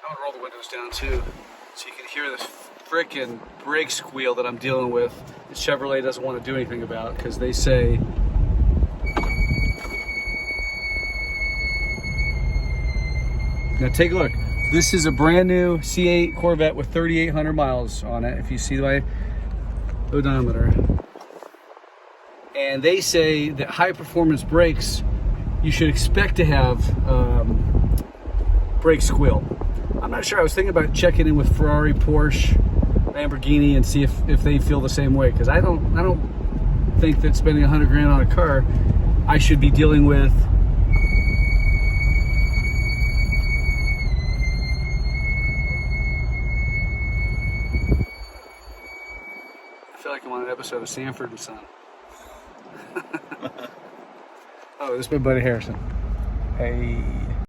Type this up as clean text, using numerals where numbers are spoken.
I'm gonna roll the windows down too, so you can hear this frickin' brake squeal that I'm dealing with. The Chevrolet doesn't want to do anything about because they say now take a look. This is a brand new C8 Corvette with 3,800 miles on it. If you see my odometer, and they say that high performance brakes, you should expect to have brake squeal. I'm not sure. I was thinking about checking in with Ferrari, Porsche, Lamborghini, and see if they feel the same way. Because I don't think that spending 100 grand on a car, I should be dealing with I feel like I'm on an episode of Sanford and Son. Oh, this is my buddy Harrison. Hey.